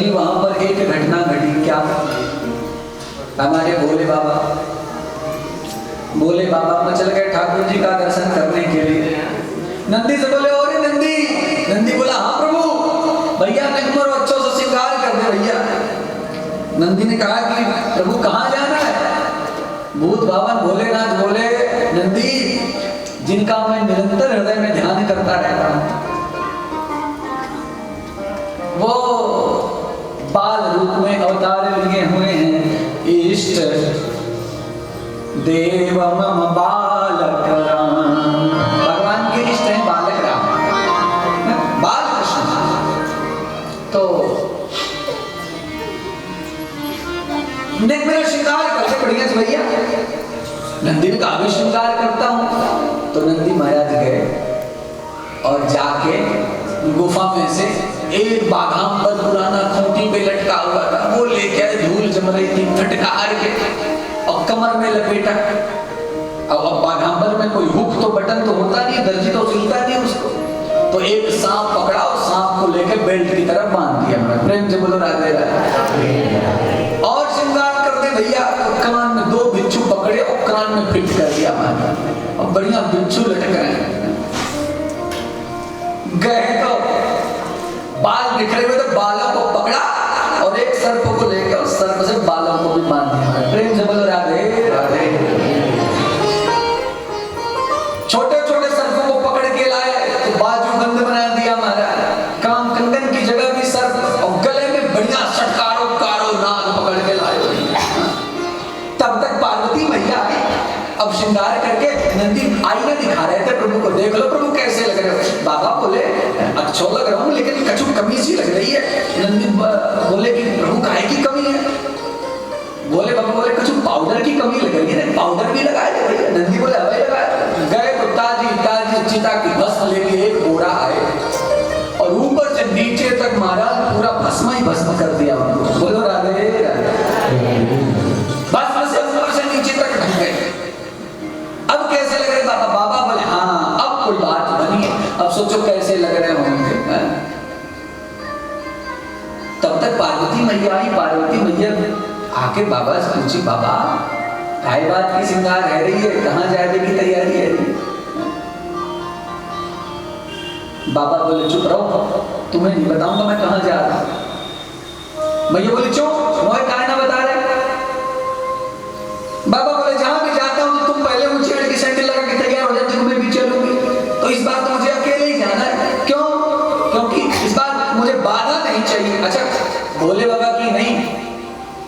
तभी वहां पर एक घटना घटी। क्या? हमारे भोले बाबा में चल गए ठाकुर जी का दर्शन करने के लिए। नंदी से बोले, ओरे नंदी। नंदी बोला, हाँ प्रभु। भैया निकमर अच्छों से श्रृंगार कर दे भैया। नंदी ने कहा कि प्रभु कहाँ जाना है? भूत भावन भोलेनाथ बोले, नंदी जिनका मैं निरंतर हृदय में ध्यान करता रहता हूं, वो बाल रूप में अवतार लिए हुए हैं। इष्ट देव मम बालक राम। भगवान के इष्ट हैं बालक राम, बाल कृष्ण। तो मेरा श्रृंगार करते बढ़िया से भैया। नंदी का भी श्रृंगार करता हूं। तो नंदी महाराज गए और जाके गुफा में से एक बाघांबर पुराना खूंटी पे लटका हुआ था, वो लेके आए। धूल जम रही थी, फटकार के और कमर में लपेटा। अब बाघांबर में कोई हुक तो बटन तो होता नहीं, दर्जी तो सिलता नहीं उसको। तो एक सांप पकड़ा और सांप को लेके बेल्ट की तरफ बांध दिया। प्रेम से बोलो राधे राधे। और श्रृंगार करते भैया, कान में 2 बिच्छू पकड़े और कान में फिट कर दिया और बढ़िया बिच्छू लटक रहे हैं। गए तो बाल बिखरे हुए, तो बालों को पकड़ा और एक सर्प को लेकर और सर्प से बालों को भी बांध दिया। प्रेम से बोलो राधे राधे। छोटे छोटे सर्पों को पकड़ के लाए तो बाजू बंद बना दिया महाराज। काम कंगन की जगह भी सर्प और गले में बढ़िया सटकारो कारो नाग पकड़ के लाए। तब तक पार्वती मैया अब श्रृंगार करके नंदी आईना दिखा रहे थे प्रभु को। देख लो प्रभु कैसे लग रहे हो। बाबा बोले अच्छा लग रहा हूँ, लेकिन कछु कमी सी लग रही है। नंदी बोले कि प्रभु काहे की कमी है? बोले बाबा बोले कुछ पाउडर की कमी लग रही है। पाउडर भी लगाए थे भैया। नंदी बोले अबे लगाए। गए तो ताजी चिता की भस्म लेके एक बोरा आए और ऊपर से नीचे तक महाराज पूरा भस्म ही भस्म कर दिया उनको। बोलो राधे राधे। भस्म से ऊपर से नीचे तक ढक गए। अब कैसे लग रहे बाबा? बाबा बोले हाँ अब कोई बात बनी है, अब सोचो कैसे लग रहे होंगे। तब तक पार्वती मैया आई। पार्वती मैया आके बाबा से पूछी, बाबा काय बात की श्रृंगार है रही है, कहाँ जाने की तैयारी है रही? बाबा बोले चुप रहो, तुम्हें नहीं बताऊंगा मैं कहाँ जा रहा हूं। मैया बोले चुप, मोहे काय ना बता रहे। बाबा बोले जहां भी जाता हूं तो तुम पहले मुझे अड़ के सैंडल लगा के तैयार हो जाती हो, मैं भी चलूंगी। तो इस बार तो मुझे अकेले ही जाना है। क्यों? क्योंकि इस बार मुझे बाधा नहीं चाहिए। अच्छा भोले बाबा की नहीं,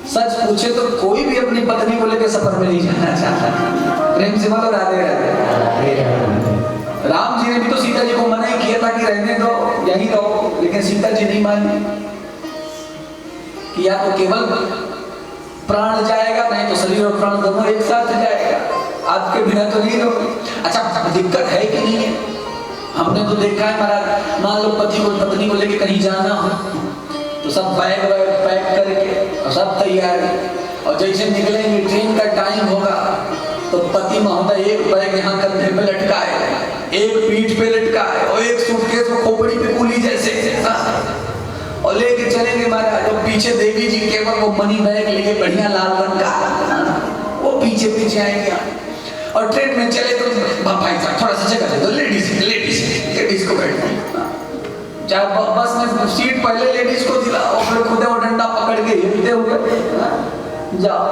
सच पूछे तो कोई भी अपनी पत्नी को लेकर सफर में नहीं जाना चाहता। प्रेम से बोलो राधे राधे। राम जी ने भी तो सीता जी को मना ही किया था कि रहने दो, यहीं रहो, लेकिन सीता जी नहीं मानी कि या तो केवल प्राण जाएगा, नहीं तो शरीर और प्राण दोनों एक साथ जाएगा, आपके बिना तो नहीं रहोगे। अच्छा दिक्कत है कि नहीं है? हमने तो देखा है महाराज, मान लो पति को पत्नी को लेकर कहीं जाना हो तो सब बैग पैक करके और सब तैयार है, और जैसे निकलेंगे ट्रेन का टाइम होगा तो पति महोदय एक बैग यहाँ कंधे पे लटकाए, एक पीठ पे लटकाए और एक सूटकेस को खोपड़ी पे कुली जैसे और लेके चलेंगे महाराज। तो पीछे देवी जी केवल वो मनी बैग लेके बढ़िया लाल रंग का वो पीछे पीछे आएंगे। और ट्रेन में चले तो भाई साहब थोड़ा सा जगह दे दो, लेडीज को बैठो। चाहे बस में सीट पहले लेडीज को दिला और फिर खुद वो डंडा पकड़ के हिलते हुए जाओ।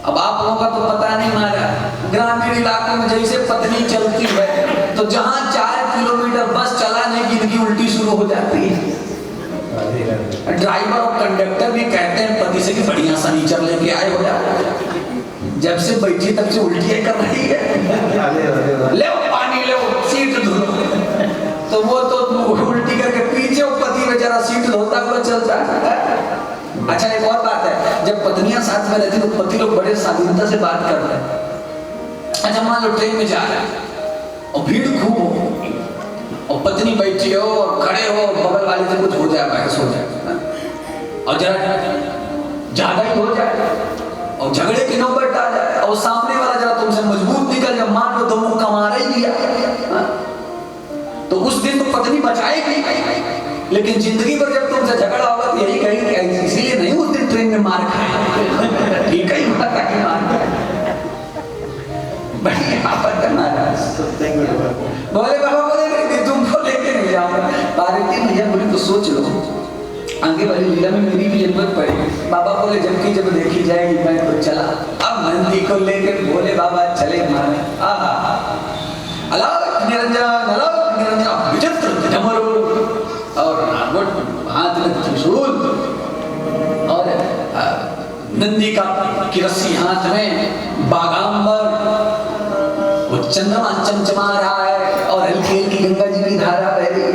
अब आप लोगों का तो पता नहीं महाराज, ग्रामीण इलाकों में जैसे पत्नी चलती है तो जहां 4 किलोमीटर बस चलाने की इनकी उल्टी शुरू हो जाती है। ड्राइवर और कंडक्टर भी कहते हैं पति से कि बढ़िया सनीचर लेके आए हो जाओ, जब से बैठी तब से उल्टियां कर रही है, ले पानी ले सीट धो। तो वो तो उल्टी करके पीछे पति बेचारा सीट धोता हुआ चलता है। अच्छा एक और बात है, जब पत्नियां साथ में रहती तो पति लोग बड़े स्वाधीनता से बात कर रहे हैं। अच्छा मान लो ट्रेन में जा रहे हैं और भीड़ खूब हो और पत्नी बैठी हो और खड़े हो, बगल वाले से कुछ हो जाए, बहस हो जाए और जरा ज्यादा ही हो जाए और झगड़े की नौबत आ जाए और सामने वाला जरा तुमसे मजबूत निकल जाए, मान लो तो मुंह कमा रही दिया, तो उस दिन तो पत्नी बचाएगी लेकिन जिंदगी भर जब तुमसे झगड़ा होगा तो यही कहेगी कि इसीलिए नहीं उस दिन ट्रेन में मार खाए। ठीक है, माता की मार खाए बढ़िया आपत्ति महाराज बोले बाबा बोले तुमको लेके नहीं जाऊंगा। पार्वती मैया बोली तो सोच लो आगे वाली लीला में मेरी भी जरूरत पड़ेगी। बाबा बोले जबकि जब देखी जाएगी मैं तो चला। अब नंदी को लेकर बोले बाबा चले मारने। अलग निरंजन विचित्र डमरू और हाथ में त्रिशूल और नंदी की रस्सी हाथ में, बागांबर वो चंद्रमा चमचमा रहा है और हल्की हल्की गंगा जी की धारा बह रही है।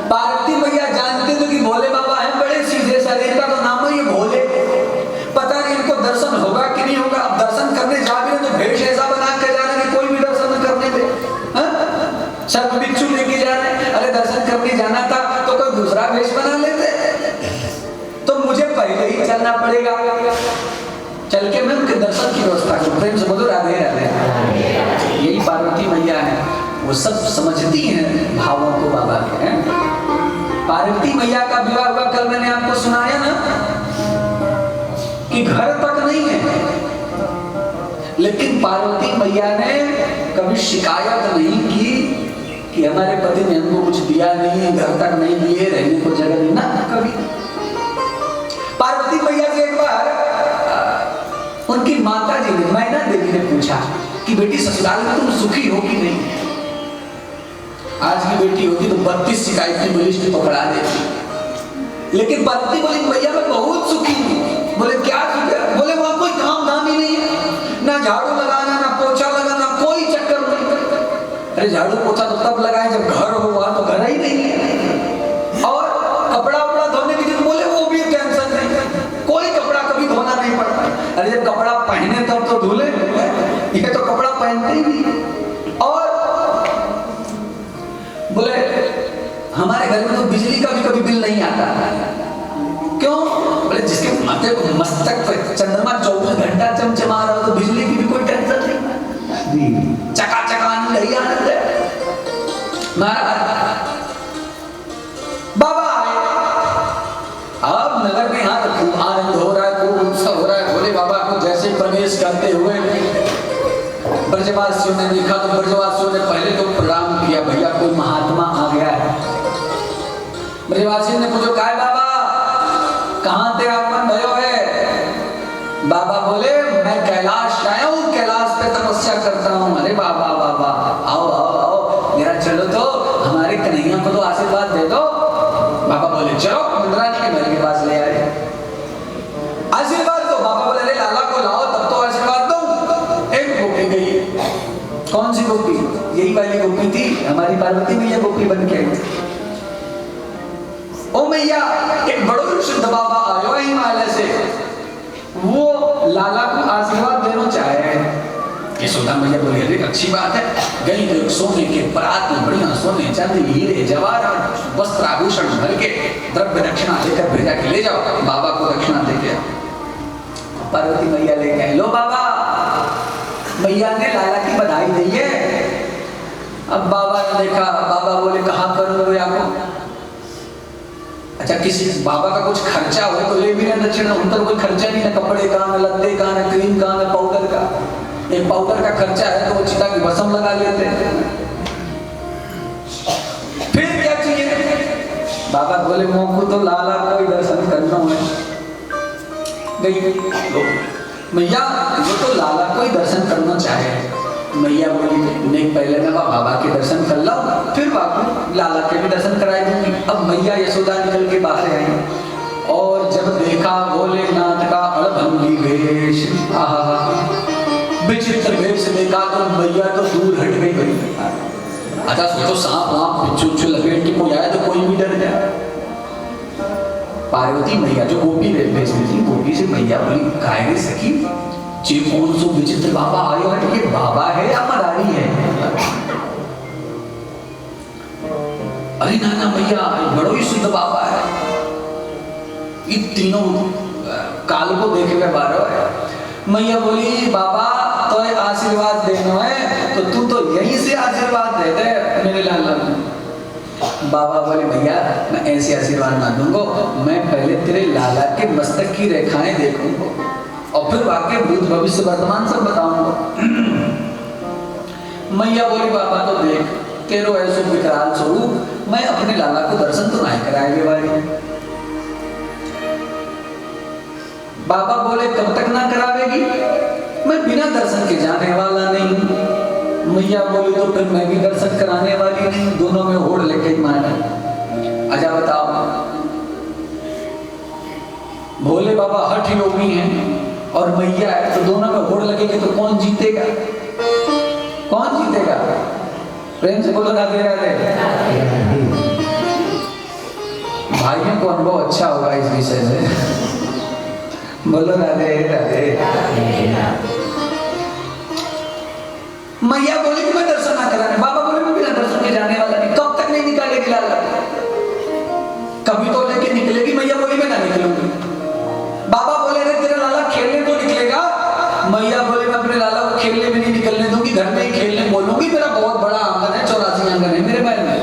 पार्वती मैया जानते थे कि भोले बाबा हैं, बड़े सीधे शरीर का तो नाम है ये भोले। पता नहीं इनको दर्शन होगा कि नहीं होगा। अब दर्शन करने जा भी रहे तो भेष ऐसा बना के जा रहे कि कोई भी दर्शन न करने दे। सर्प बिच्छू लेके जा रहे, अरे दर्शन करने जाना था तो कोई दूसरा भेष बना लेते। तो मुझे पहले ही चलना पड़ेगा, चल के मैं उनके दर्शन की व्यवस्था करूं। प्रेम से बोलो राधे राधे। यही पार्वती मैया है, वो सब समझती हैं भावों को बाबा के। पार्वती मैया का विवाह हुआ, कल मैंने आपको सुनाया ना कि घर तक नहीं है, लेकिन पार्वती मैया ने कभी शिकायत नहीं की कि हमारे पति ने हमको कुछ दिया नहीं, घर तक नहीं दिए, रहने को जगह नहीं, ना कभी। पार्वती मैया से एक बार उनकी माता जी ने, मैना देवी ने पूछा कि बेटी ससुराल में तुम सुखी हो कि नहीं। आज की बेटी होती तो 32 शिकायतें पुलिस ने पकड़ा देती, लेकिन पार्वती बोली मैया मैं बहुत सुखी हूँ। बोले क्या सुख है? बोले वहां कोई काम धाम ही नहीं है, ना झाड़ू लगाना ना पोछा लगाना, कोई चक्कर नहीं। अरे झाड़ू पोछा तो तब लगाए जब घर हो, वहां तो घर ही नहीं है। और कपड़ा उपड़ा धोने की जरूरत, बोले वो भी टेंशन नहीं, कोई कपड़ा कभी धोना नहीं पड़ता। अरे जब कपड़ा पहने तब तो धुले, ये तो कपड़ा पहनते ही नहीं। और बोले हमारे घर में तो बिजली का भी कभी बिल नहीं आता। क्यों? बोले जिसके माथे को मस्तक पे चंद्रमा 24 घंटा चमचमा रहा हो तो बिजली की भी कोई टेंशन नहीं, चकाचक आनंद ही आनंद है। महाराज बाबा आए, अब नगर में यहाँ तो खूब आनंद हो रहा है, खूब उत्सव हो रहा है। भोले बाबा को जैसे प्रवेश करते हुए ब्रजवासियों ने देखा तो ब्रजवासियों ने पहले तो प्रणाम किया, भैया कोई महात्मा आ गया है। ब्रजवासियों ने पूछो क्या है बाबा, कहाँ थे आप मन भयो है? बाबा बोले मैं कैलाश आया हूँ, कैलाश पे तपस्या करता हूँ। अरे बाबा बाबा आओ आओ आओ, मेरा चलो तो हमारे कन्हैया को तो आशीर्वाद दे दो। बाबा बोले चलो इंद्राणी के महल के पास ले आए, आशीर्वाद दो। बाबा बोले अरे लाला को लाओ तब तो आशीर्वाद दो। एक गोपी गई, कौन सी गोपी? यही वाली गोपी थी हमारी पार्वती मैया, गोपी बन के आई। ओ मैया एक बड़ो शुद्ध बाबा आयो है हिमालय से, वो लाला को आशीर्वाद देना चाहे। यशोदा मैया बोली अरे अच्छी बात है। गई तो सोने के परात में बढ़िया सोने चांदी हीरे जवाहरात वस्त्र आभूषण भर के द्रव्य दक्षिणा लेकर भेजा के ले जाओ, बाबा को दक्षिणा देके। पार्वती मैया ले गए, लो बाबा। मैया ने लाला की बधाई दी है। अब बाबा ने देखा, बाबा बोले कहाँ करूँ आपको? अच्छा किसी बाबा का कुछ खर्चा हो तो ले भी ना दक्षिणा, उनका कोई खर्चा नहीं है, कपड़े का ना, लत्ते का ना, क्रीम का ना, पाउडर का। एक पाउडर का खर्चा है तो वो चिता की भस्म लगा लेते हैं। फिर क्या चाहिए? बाबा बोले मोको तो लाला को ही दर्शन करना है। गई मैया वो तो लाला को ही दर्शन करना चाहे। मैया बोली नहीं पहले मैं बाबा के दर्शन कर लो, फिर बाबू लाला के भी दर्शन कराए दूंगी। अब मैया यशोदा निकल के बाहर आई और जब देखा भोलेनाथ का अड़भंगी वेश, विचित्र वेश देखा तो मैया तो दूर हट गई भाई। अच्छा सोचो सांप वाप बिच्छू लपेट के कोई आया तो कोई भी डर जाए। पार्वती मैया जो गोपी वेश में थी, गोपी से मैया बोली काहे सखी जी कौन सो विचित्र बाबा आयो है? ये बाबा है या मदारी है? अरे नाना मैया बड़ो ही शुद्ध बाबा है, ये तीनों काल को देखे हुए बारह है। मैया बोली बाबा तो आशीर्वाद देना है तो तू तो यहीं से आशीर्वाद दे दे मेरे लाला। बाबा बोले भैया मैं ऐसे आशीर्वाद ना दूंगा, मैं पहले तेरे लाला के मस्तक की रेखाएं देखूंगा और फिर वाक्य भूत भविष्य वर्तमान सब बताऊंगा। मैया बोली बाबा तो देख तेरो ऐसो विकराल स्वरूप, मैं अपने लाला को दर्शन तो नहीं कराएंगे वाली। बाबा बोले कब तक ना करावेगी, मैं बिना दर्शन के जाने वाला नहीं। मैया बोली तो फिर मैं भी दर्शन कराने वाली नहीं, दोनों में होड़ लेके ही मारा। अच्छा बताओ, भोले बाबा हठ योगी हैं और मैया है, तो दोनों में होड़ लगेगी तो कौन जीतेगा? कौन जीतेगा? प्रेम से बोलो राधे राधे। भाइयों को अनुभव अच्छा होगा इस विषय से। बोलो राधे राधे। मैया बोली कि मैं दर्शन ना कराने, बाबा बोले मैं बिना दर्शन के जाने वाला नहीं। कब तक नहीं निकालेगी लाला? कभी तो लेके निकलेगी। मैया बोली मैं ना निकलूंगी। बाबा बोले रे तेरा लाला खेलने तो निकलेगा। मैया बोली मैं अपने लाला को खेलने में नहीं निकलने दूंगी, घर में ही खेलने बोलूंगी। मेरा बहुत बड़ा आंगन है, 84 आंगन है मेरे महल में।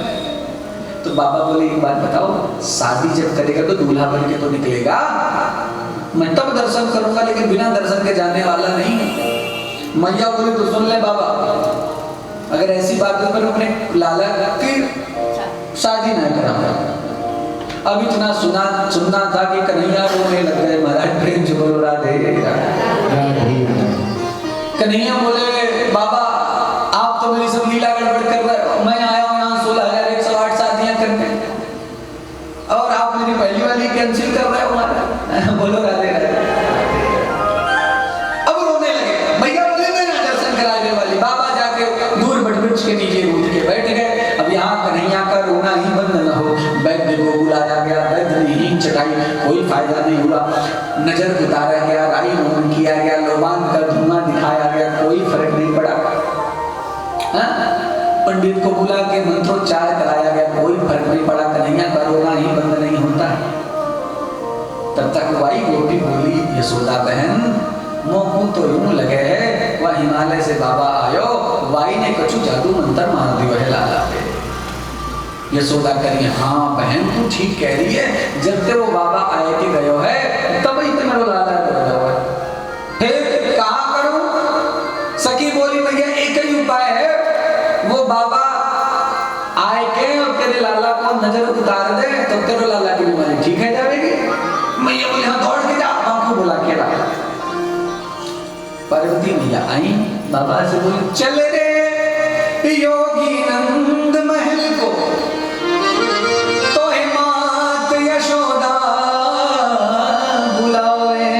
तो बाबा बोले एक बात बताओ, शादी जब करेगा तो दूल्हा बन के तो निकलेगा, मैं तब दर्शन करूंगा, लेकिन बिना दर्शन के जाने वाला नहीं। मैया बोली तो सुन ले बाबा, अगर ऐसी बात है तो अपने लाला की शादी नहीं कराऊंगा। अब इतना सुनना था कि कन्हैया रोने लग गए। महाराज प्रेम से बोलो राधे राधे। कन्हैया बोले बाबा आप तो मेरी सब लीला गड़बड़ कर रहे हो, मैं आया हूँ यहाँ 16,108 शादियां करने और आप मेरी पहली वाली कैंसिल कर रहे हो। बोलो राधे राधे। अब रोने लगे। भैया बोले मैं ना दर्शन कराने वाली। बाबा जाके दूर वृक्ष के नीचे रूठ के बैठ गए। अब यहाँ कन्हैया का रोना ही बंद न हो। वैद्य को बुलाया गया, वैद्य ने हींग चटाई, कोई फायदा नहीं हुआ। नजर उतारा गया, राई रोमन किया गया, लोबान का धुआं दिखाया गया, कोई फर्क नहीं पड़ा। पंडित को बुला के मंत्रोच्चार कराया गया, कोई फर्क नहीं पड़ा। कन्हैया का रोना ही बंद नहीं होता। तब तक वाई गोपी बोली यशोदा बहन मोह तो यूं लगे है वह हिमालय से बाबा आयो, वाई ने कछु जादू मंत्र मार दियो है लाला पे। यशोदा करी हाँ बहन तू ठीक कह रही है, जब ते वो बाबा आए के गयो है तब ही तो मेरा लाला गयो है। फिर कहाँ करूं? सखी बोली भैया एक ही उपाय है, वो बाबा आए के और तेरे लाला को नजर उतार दे तो तेरे लाला की बीमारी ठीक है जाएगी। मैया बोली हाँ दौड़ के जा, आपको बुला के ला। पार्वती मैया आई, बाबा से बोली चले रे योगी नंद महल को, तो मात यशोदा बुलावे।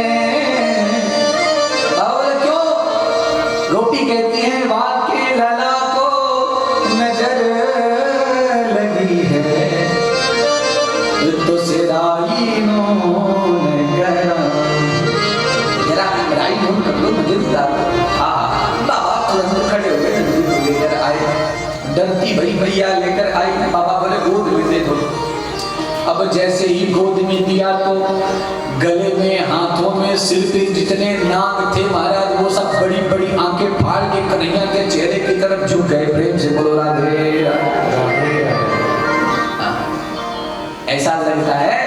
बाबा क्यों? रोटी कहती है वाल के लाला को नजर लगी है, तो सिराई नो राई नोन कर लो मुझे बता। बाबा तुरंत खड़े हो गए, लेकर आए। डरती भई भैया लेकर आई। बाबा बोले गोद में दे दो। अब जैसे ही गोद में दिया तो गले में, हाथों में, सिर पे जितने नाग थे महाराज वो सब बड़ी बड़ी आंखें फाड़ के कन्हैया के चेहरे की तरफ झुक गए। प्रेम से बोलो राधे राधे। ऐसा लगता है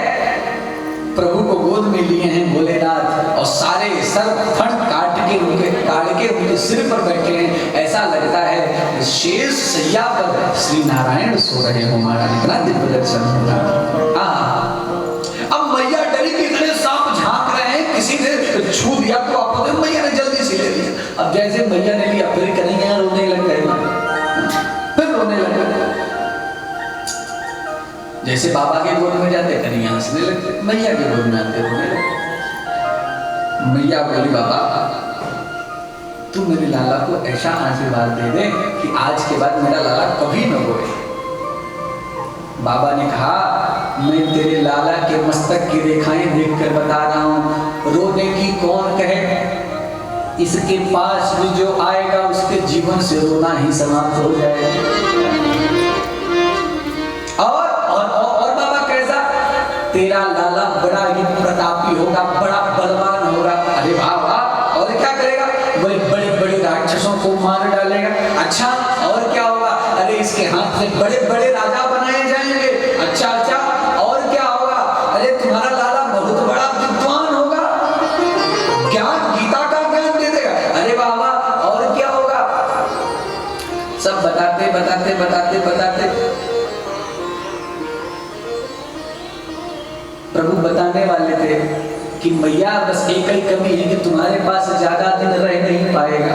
प्रभु को गोद में लिए हैं भोलेनाथ और सारे सर फट काट के उनके सिर पर बैठे हैं। ऐसा लगता है शेष सैया पर श्री नारायण सो रहे हो महाराज। इतना दिव्य दर्शन होगा। अब मैया डरी कि इतने सांप झांक रहे हैं, किसी ने छू दिया तो आप मैया ने जल्दी से ले लिया। अब जैसे मैया ने लिया फिर कन्हैया रोने लग गए, फिर रोने लग गए। जैसे बाबा के गोद में जाते कन्हैया हंसने लगते, मैया के गोद में आते रोने लगते। मैया बोली बाबा तू मेरे लाला को ऐसा आशीर्वाद दे दे कि आज के बाद मेरा लाला कभी न रोए। बाबा ने कहा मैं तेरे लाला के मस्तक की रेखाएं देखकर बता रहा हूं, रोने की कौन कहे, इसके पास भी जो आएगा उसके जीवन से रोना ही समाप्त हो जाएगा। और बाबा कैसा? तेरा लाला बड़ा ही प्रतापी होगा, बड़ा बलवान होगा। अरे वाह वाह, और क्या करेगा? बड़े बड़े बड़े राक्षसों को मार डालेगा। अच्छा और क्या होगा? अरे इसके हाथ से बड़े बड़े राजा बनाए जाएंगे चाचा और क्या होगा? अरे तुम्हारा लाला बहुत बड़ा विद्वान होगा, ज्ञान गीता का ज्ञान दे देगा। अरे बाबा और क्या होगा? सब बताते बताते बताते बताते प्रभु बताने वाले थे कि मैया बस एक ही कमी है कि तुम्हारे पास ज्यादा दिन रह नहीं पाएगा।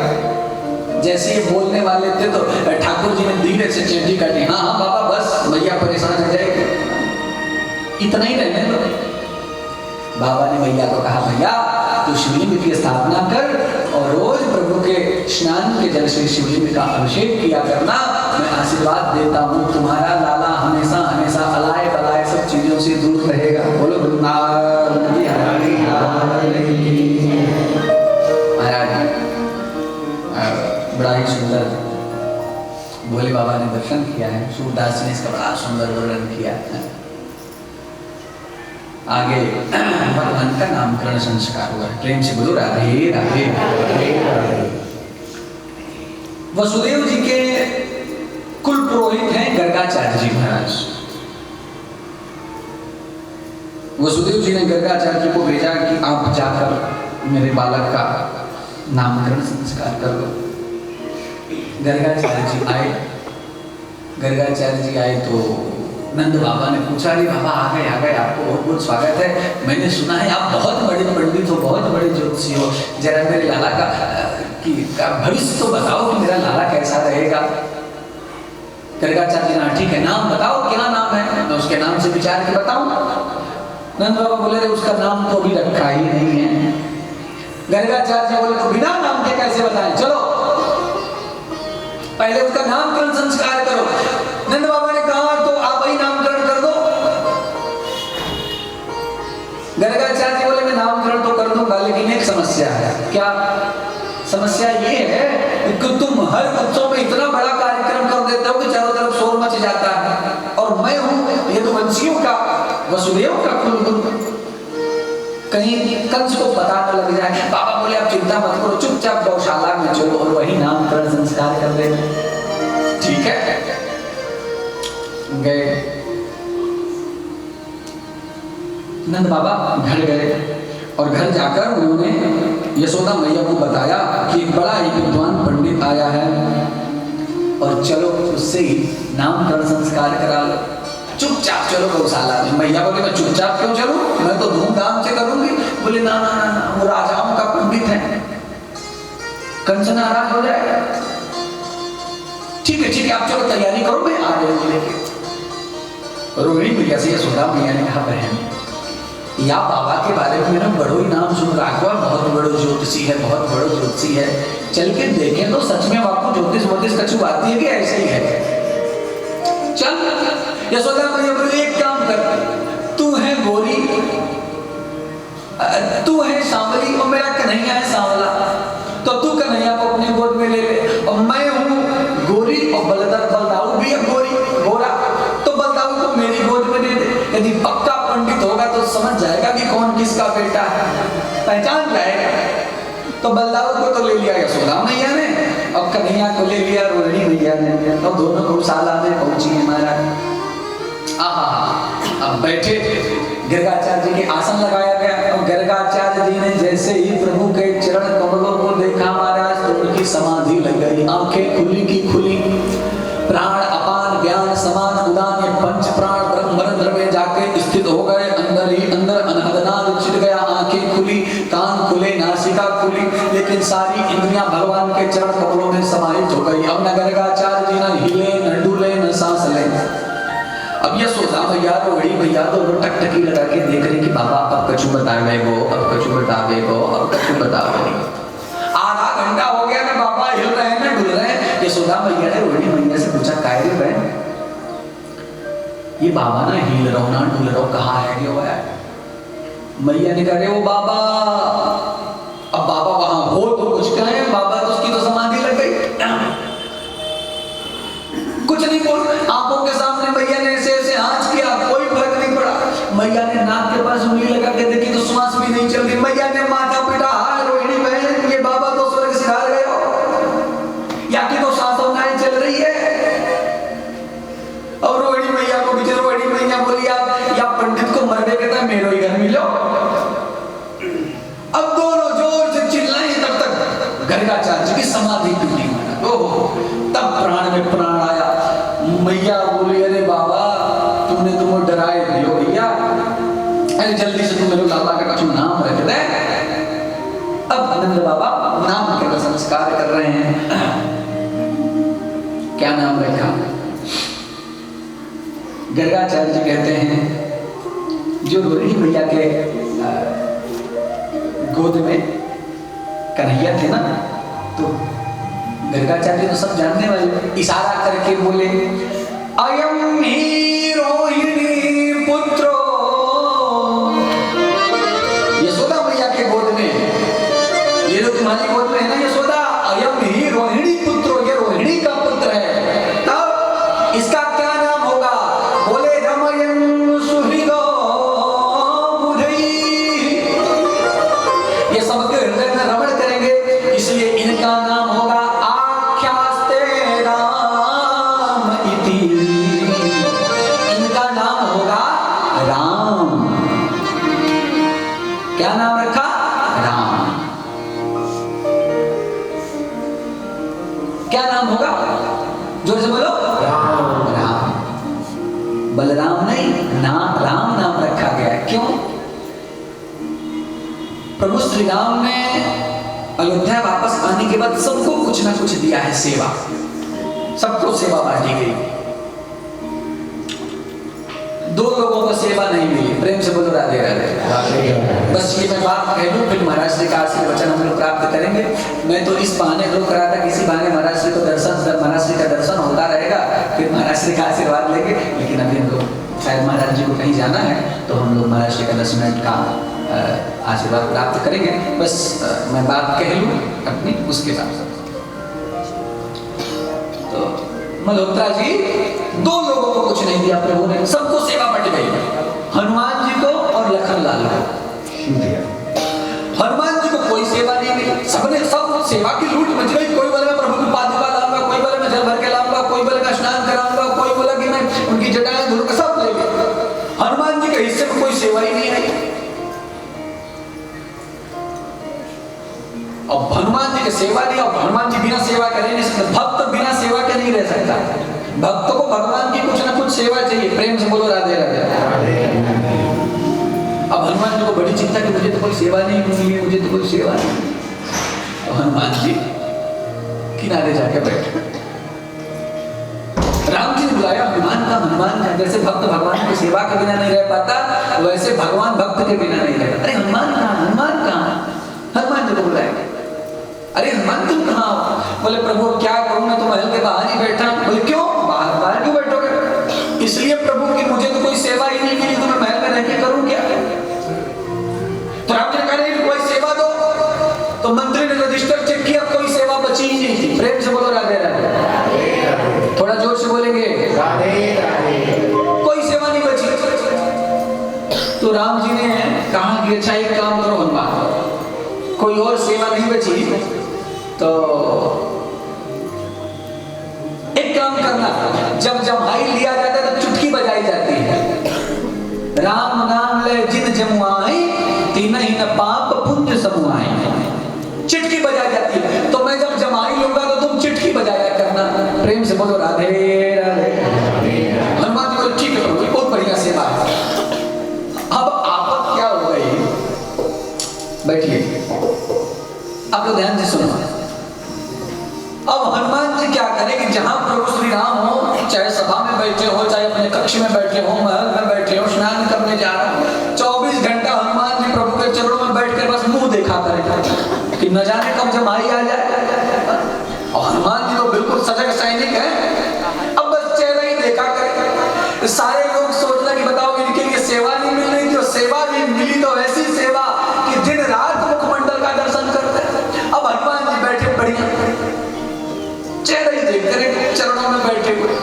जैसे ये बोलने वाले थे तो ठाकुर जी ने धीरे से चेंटी काटी, हाँ हाँ बाबा बस मैया परेशान हो जाएगी, इतना ही रहने दो। बाबा ने मैया को कहा भैया तू शिवलिंग की स्थापना कर और रोज प्रभु के स्नान के जल से शिवलिंग का अभिषेक किया करना। मैं आशीर्वाद देता हूँ तुम्हारा लाला हमेशा हमेशा अलाय बलाय सब चीजों से दूर रहेगा। बोलो बड़ा ही सुंदर भोले बाबा ने दर्शन किया है। सूरदास जी ने इसका बड़ा सुंदर वर्णन किया है। आगे भगवान का नामकरण संस्कार हुआ। प्रेम से बोलो राधे राधे राधे। वसुदेव जी के कुल पुरोहित हैं गर्गाचार्य जी महाराज। वसुदेव जी ने गर्गाचार्य जी को भेजा कि आप जाकर मेरे बालक का नामकरण संस्कार कर लो। गर्गाचार्य जी आए। गर्गाचार्य जी आए तो नंद बाबा ने पूछा, अरे बाबा आ गए, आपको बहुत बहुत स्वागत है। मैंने सुना है आप बहुत बड़े पंडित हो, बहुत बड़े ज्योतिषी हो, जरा मेरे लाला का भविष्य तो बताओ कि मेरा लाला कैसा रहेगा। गर्गाचार्य जी ने ठीक है नाम बताओ, क्या नाम है, मैं उसके नाम से विचार के बताऊं। नंद बाबा बोले अरे उसका नाम तो अभी रखा ही नहीं है। गर्गाचार्य जी बोले तो बिना नाम के कैसे बताएं, चलो पहले उसका नामकरण संस्कार करो। नंद बाबा ने कहा तो आप ही नामकरण कर दो। गर्गाचार्य जी बोले मैं नामकरण तो कर दूंगा लेकिन एक समस्या है। क्या समस्या? ये है कि तुम हर उत्सव में इतना बड़ा कार्यक्रम कर देते हो कि चारों तरफ शोर मच जाता है और मैं हूं ये तो वंशियों का वसुदेव का कुलगुरु, कहीं कंस को पता न लग जाए। बाबा बोले आप चिंता मत करो, चुपचाप गौशाला में चलो और वही नामकरण संस्कार कर दे। ठीक है गए। नंद बाबा घर गए और घर जाकर उन्होंने यशोदा मैया को बताया कि एक बड़ा ही विद्वान पंडित आया है और चलो उससे ही नामकरण संस्कार करा लो। चुपचाप चलो गौशाला में। मैया बोले मैं चुपचाप क्यों चलूं, मैं तो धूमधाम से करूंगी। बोले ना ना ना वो राजाओं का पंडित है, कंस नाराज हो जाएगा। ठीक है आप चलो तैयारी करो, मैं आ रही लेके। रोहिणी मैया से यशोदा मैया ने कहा बहन या बाबा के बारे में मेरा बड़ो ही नाम सुन रहा, बहुत बड़ो ज्योतिषी है, बहुत बड़ो ज्योतिषी है, चल के देखें तो सच में बापू ज्योतिष कछु आती है कि ऐसे ही है। चल यशोदा मैया बोले एक काम कर, तू है गोरी, तू है सांवली और मेरा कन्हैया है सांवला, तो तू कन्हैया को अपने गोद में ले ले और मैं हूँ गोरी और बलदाऊ भी है गोरा, तो बलदाऊ को मेरी गोद में दे दे। यदि पक्का पंडित होगा तो समझ जाएगा कि कौन किसका बेटा है, पहचान जाएगा। तो बलदाऊ को तो ले लिया यशोदा मैया ने और कन्हैया को ले लिया रोहिणी मैया ने और दोनों गौशाला में पहुंची है महाराज। अब बैठे, गर्गाचार्य जी के आसन लगाया गया और गर्गाचार्य जी ने जैसे ही प्रभु के चरण कमलों को देखा महाराज तो उनकी समाधि लग गई। आंखें खुली की खुली, प्राण अपान ज्ञान समान उदान, ये पंच प्राण ब्रह्म में जाके स्थित हो गए। अंदर ही अंदर अनहदनाद छिड़ गया। आंखें खुली, कान खुले, नासिका खुली, लेकिन सारी इंद्रियां भगवान के चरण कमलों में समाहित हो गई। अब न गर्गाचार्य जी न हिले न डुले न सांस ले। अब यशोदा मैया रोहिणी मैया दोनों टकटकी लगा के देख रहे कि बाबा अब कछु बतावे गो, अब कछु बतावे गो, अब कछु बतावे। आधा घंटा हो गया ना बाबा हिल रहे हैं डुल रहे हैं। यशोदा मैया ने रोहिणी मैया से पूछा काय रे बहन ये बाबा ना हिल रहो ना डुल रहो कहाँ है ये हुआ है? मैया ने कहा वो बाबा, अब बाबा वहां हो तो कुछ कहे, बाबा तो उसकी तो समाधि लग गई, कुछ नहीं बोल। आंखों के सामने मैया ने ऐसे ऐसे हाथ किया, कोई फर्क नहीं पड़ा। मैया ने नाक के पास उंगली लगा के देखी तो श्वास भी नहीं चल रही। मैया ने माथा पीटा, हाय रोहिणी बहन ये बाबा तो स्वर्ग सिधार गए हो, या कि तो सांसों चल रही है। और रोहिणी मैया को रोहिणी मैया बोली गर्गाचार्य जी की समाधि टूटी महाराज। ओहो, तब प्राण में प्राण आया। मैया बोली अरे बाबा तुमने तुमको डराए दियो भैया, अरे जल्दी से तुम मेरे लाला का कुछ नाम रख दे। अब आनंद बाबा नाम के संस्कार कर रहे हैं। क्या नाम रखा? गर्गाचार्य जी कहते हैं जो रोहिणी भैया के गोद में कन्हैया थे ना, तो गर्गाचार्य तो सब जानने वाले, इशारा करके बोले अयम ही रोहिणी पुत्रो। यशोदा मैया के गोद में, ये जो तुम्हारी गोद में है ना यशोदा, अयम ही रोहिणी पुत्रो, ये रोहिणी का पुत्र है। तब इसका क्या नाम होगा? बोले रमयन सुहृदो बुधई। ये सबके हृदय में रमण करेंगे, इसलिए इनका नाम होगा आख्यास्ते राम इति। इनका नाम होगा राम। क्या नाम रखा? राम। क्या नाम होगा? जोर से बोलो। राम। राम। बलराम नहीं, नाम राम नाम रखा गया है। क्यों? प्रभु श्री राम ने अयोध्या वापस आने के बाद सबको कुछ ना कुछ दिया है, सेवा, सबको सेवा बांटी गई। दो लोगों को सेवा नहीं मिली। प्रेम से बोलो राधे राधे। बस ये मैं बात कह दूं, फिर महाराज श्री का आशीर्वचन हम लोग प्राप्त करेंगे। मैं तो इस बहाने रोक रहा था, किसी बहाने महाराज श्री को महाराज श्री का दर्शन होता रहेगा, फिर महाराज श्री का आशीर्वाद लेंगे। लेकिन अभी हम लोग शायद महाराज जी को कहीं जाना है, तो हम लोग महाराज श्री का 10 मिनट का आशीर्वाद प्राप्त करेंगे। बस मैं बात कह लूं अपनी, उसके बाद तो मल्होत्रा जी दो लोगों को कुछ नहीं दिया प्रभु ने, सबको सेवा बट गई। हनुमान जी को और लखन लाल को। हनुमान जी को कोई सेवा नहीं मिली, सबने सब सेवा की लूट मच गई। कोई बोला मैं प्रभु की पादुका लाऊंगा, कोई बोला मैं जल भर के लाऊंगा, कोई बोला मैं स्नान कराऊंगा, कोई बोला कि मैं उनकी जटाएं धुलूंगा, सब ले गए। हनुमान जी के हिस्से में कोई सेवा ही नहीं आई। अब हनुमान जी की सेवा नहीं, अब हनुमान जी बिना सेवा करे नहीं सकते। भक्त बिना सेवा के नहीं रह सकता। भक्तों को भगवान की कुछ ना कुछ सेवा चाहिए। प्रेम से बोलो राधे राधे। अब हनुमान जी को बड़ी चिंता कि मुझे तो कोई सेवा नहीं मिली, मुझे तो कोई सेवा नहीं। तो हनुमान जी किनारे जाके बैठे। राम जी ने बुलाया हनुमान का। जैसे भक्त भगवान की सेवा के बिना नहीं रह पाता, वैसे भगवान भक्त के बिना नहीं रहता। अरे हनुमान कहाँ? हनुमान कहाँ? हनुमान जी को बुलाया। अरे हनुमान तुम कहाँ हो? बोले प्रभु क्या करूं, मैं तो महल के बाहर ही बैठा। बोले क्यों बाहर क्यों बैठोगे? इसलिए प्रभु कि मुझे तो कोई सेवा ही नहीं मिली, तो मैं महल में रह के करूं क्या? तो राम जी ने कहा कोई सेवा दो। तो मंत्री ने रजिस्टर चेक किया, कोई सेवा बची ही नहीं थी। प्रेम से बोलो राधे राधे। थोड़ा जोर से बोलेंगे राधे राधे। कोई सेवा नहीं बची। तो राम जी ने कहा कि अच्छा एक काम करो हनुमान, कोई और सेवा नहीं बची तो एक काम करना, जब जम्हाई लिया जाता है तो चुटकी बजाई जाती है। राम नाम ले जिन जमुआई, तीन ही न पाप पुण्य समुआई। चिटकी बजाई जाती है। तो मैं जब जमाई लूंगा तो तुम चिटकी बजाया करना। प्रेम से बोलो राधे राधे। हनुमान जी बोले ठीक है, बहुत बढ़िया सेवा है। अब आपत क्या हो गई? बैठिए, आप लोग ध्यान से सुनो। अब हनुमान जी क्या करें कि जहां प्रभु श्री राम हो, चाहे सभा में बैठे हो, चाहे अपने कक्ष में बैठे हो, महल में बैठे हो, स्नान करने जा रहे हो, 24 घंटा हनुमान जी प्रभु के चरणों में बैठकर बस मुंह देखा करें कि न जाने कब जमाई आ जाए। और हनुमान जी तो बिल्कुल सजग सैनिक है। अब बस चेहरा ही देखा करें। सारे लोग सोचना कि बताओ इनके लिए सेवा नहीं मिल रही थी, सेवा भी मिली तो ऐसी सेवा कि दिन रात मुखमंडल का दर्शन करते। अब हनुमान जी बैठे बढ़िया, चेहरा ही देख कर चरणों में बैठे हुए।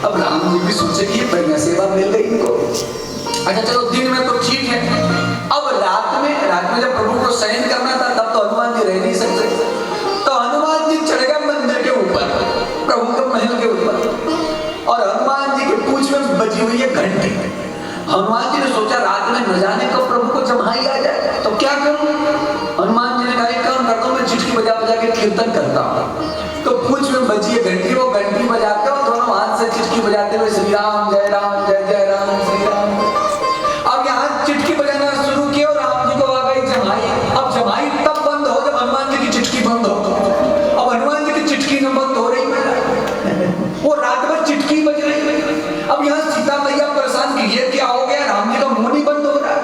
अब राम जी भी सोचे कि बढ़िया सेवा मिल गई इनको। अच्छा चलो दिन में तो ठीक है, अब रात में जब प्रभु को शयन करना था तब तो हनुमान जी रह नहीं सकते। तो हनुमान जी चढ़ गए मंदिर के ऊपर, प्रभु के महल के ऊपर, और हनुमान जी के पूंछ में बजी हुई है घंटी। हनुमान जी ने सोचा रात में न जाने कब प्रभु को जमाई आ जाए, तो क्या करूं? हनुमान जी ने कहा एक काम करता हूं, मैं चिटकी बजा बजा के कीर्तन करता हूँ तो पूछ में बजी है घंटी, वो घंटी बजाते हो दोनों हाथ से चिटकी बजाते हुए श्री राम जय राम जय जय राम श्री राम। अब यहाँ चिटकी बजाना शुरू किया और राम जी को आ गई जमाई। अब जमाई तब बंद हो जब हनुमान जी की चिटकी बंद हो। अब हनुमान जी की चिटकी न बंद हो रही, वो रात भर चिटकी बज रही। अब यहाँ सीता मैया परेशान की ये क्या हो गया, राम जी का मुंह नहीं बंद हो रहा।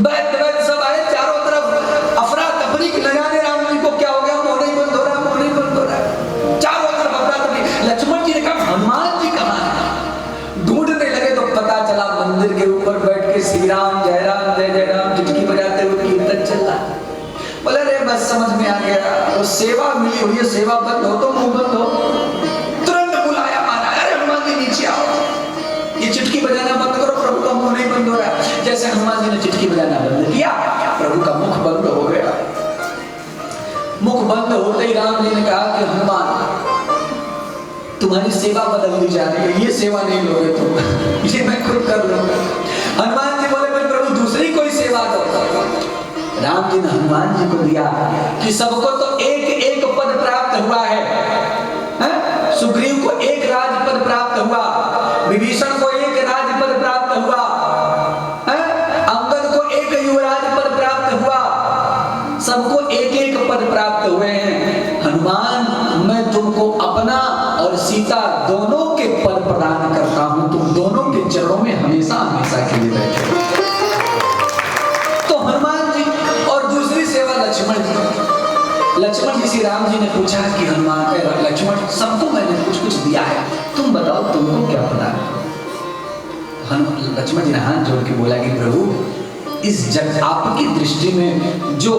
वैद्य वैद्य सब आए चारों तरफ अफरा तफरी की, न जाने राम जी को क्या हो गया, मुंह नहीं बंद हो रहा, मुंह नहीं बंद हो रहा। चारों तरफ अफरा तफरी। लक्ष्मण जी ने कहा हनुमान जी कहाँ है? ढूंढने लगे तो पता चला मंदिर के ऊपर बैठ के श्री राम जय जय राम चिटकी बजाते हुए कीर्तन चल रहा। बोले रे बस समझ में आ गया, तो सेवा मिली हुई है, सेवा बंद हो तो मुंह बंद हो। तुरंत बुलाया माना, अरे हनुमान जी नीचे आओ, ये चिटकी बजाना बंद करो, प्रभु का मुंह नहीं बंद हो रहा। जैसे हनुमान जी ने चिटकी बजाना बंद किया, प्रभु का मुख बंद हो गया। मुख बंद होते ही राम जी ने कहा कि हनुमान तुम्हारी सेवा बदल दी जा रही है, ये सेवा नहीं लोगे तुम, ये मैं खुद कर लूंगा। हनुमान जी बोले प्रभु दूसरी कोई सेवा दो। राम जी ने हनुमान जी को दिया कि सबको तो एक एक पद प्राप्त हुआ है? सुग्रीव को एक राजपद प्राप्त हुआ, विभीषण को एक राजपद प्राप्त हुआ, अंगद को एक युवराज पद प्राप्त हुआ, सबको एक एक पद प्राप्त हुए हैं। हनुमान मैं तुमको अपना और सीता दोनों के पद प्रदान करता हूं, तुम दोनों के चरणों में हमेशा हमेशा के लिए बैठे। तो हनुमान जी और दूसरी सेवा लक्ष्मण जी। लक्ष्मण जी से राम जी ने पूछा कि हनुमान लक्ष्मण सबको मैंने कुछ कुछ दिया है, तुम बताओ तुमको क्या पता। लक्ष्मण जी ने हाथ जोड़ के बोला कि प्रभु इस जग आपकी दृष्टि में जो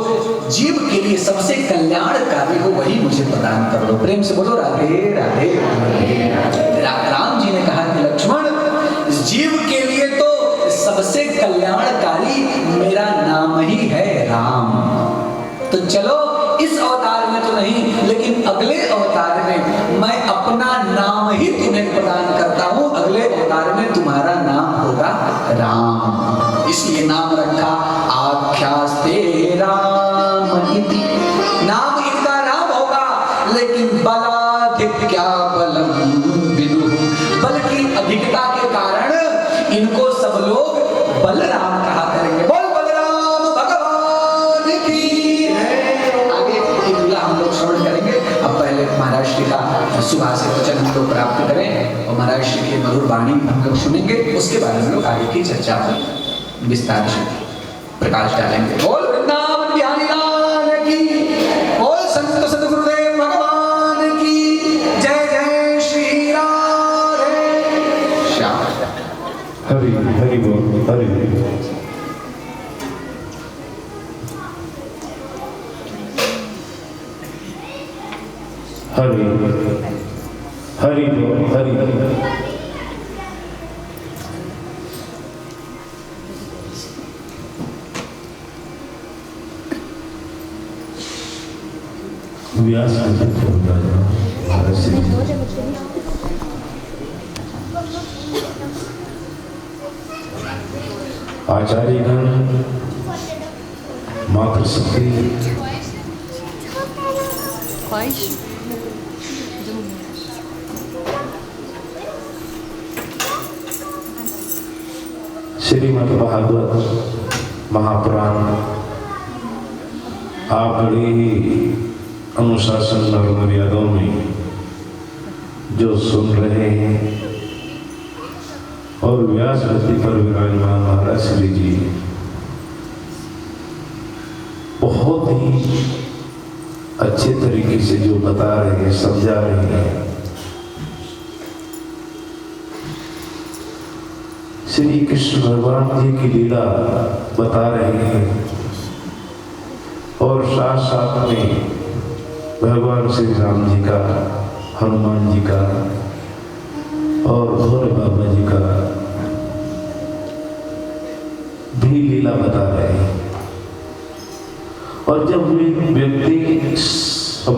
जीव के लिए सबसे कल्याणकारी हो वही मुझे प्रदान कर दो। प्रेम से बोलो राधे राधे राधे। राम जी ने कहा कि लक्ष्मण इस जीव के लिए तो सबसे कल्याणकारी मेरा नाम ही है राम। तो चलो इस अवतार में तो नहीं, लेकिन अगले अवतार में मैं अपना नाम ही तुम्हें प्रदान करता हूं। अगले अवतार में तुम्हारा नाम होगा राम, इसलिए नाम रखा आख्यास्ते राम इति। नाम इनका राम होगा, लेकिन बलाधिक्या बलम विदुः, बल की अधिकता के कारण इनको सब लोग बलराम कहा करेंगे। बोल बलराम भगवान की आगे हम लोग श्रवण करेंगे। अब पहले महाराज श्री का सुभाषित वचन हम लोग प्राप्त करें और महाराज श्री की मधुर वाणी हम लोग सुनेंगे, उसके बाद हम लोग आगे की चर्चा पर विस्तार से प्रकाश डालेंगे। बोल वृंदावन बिहारी लाल की, बोल संत सद्गुरुदेव भगवान की जय जय श्री राधे श्याम। हरि हरि बोल हरि बोल। हरि हरि बोल हरि व्यास आचार्यगण मातृशक्ति श्रीमद् भागवत महापुराण आप बड़ी ही अनुशासन और मर्यादाओं में जो सुन रहे हैं और व्यास गति पर विराजमान महाराज श्री जी बहुत ही अच्छे तरीके से जो बता रहे हैं, समझा रहे हैं। श्री कृष्ण भगवान जी की लीला बता रहे हैं और साथ साथ में भगवान श्री राम जी का, हनुमान जी का और भोले बाबा जी का भी लीला बता रहे हैं। और जब व्यक्ति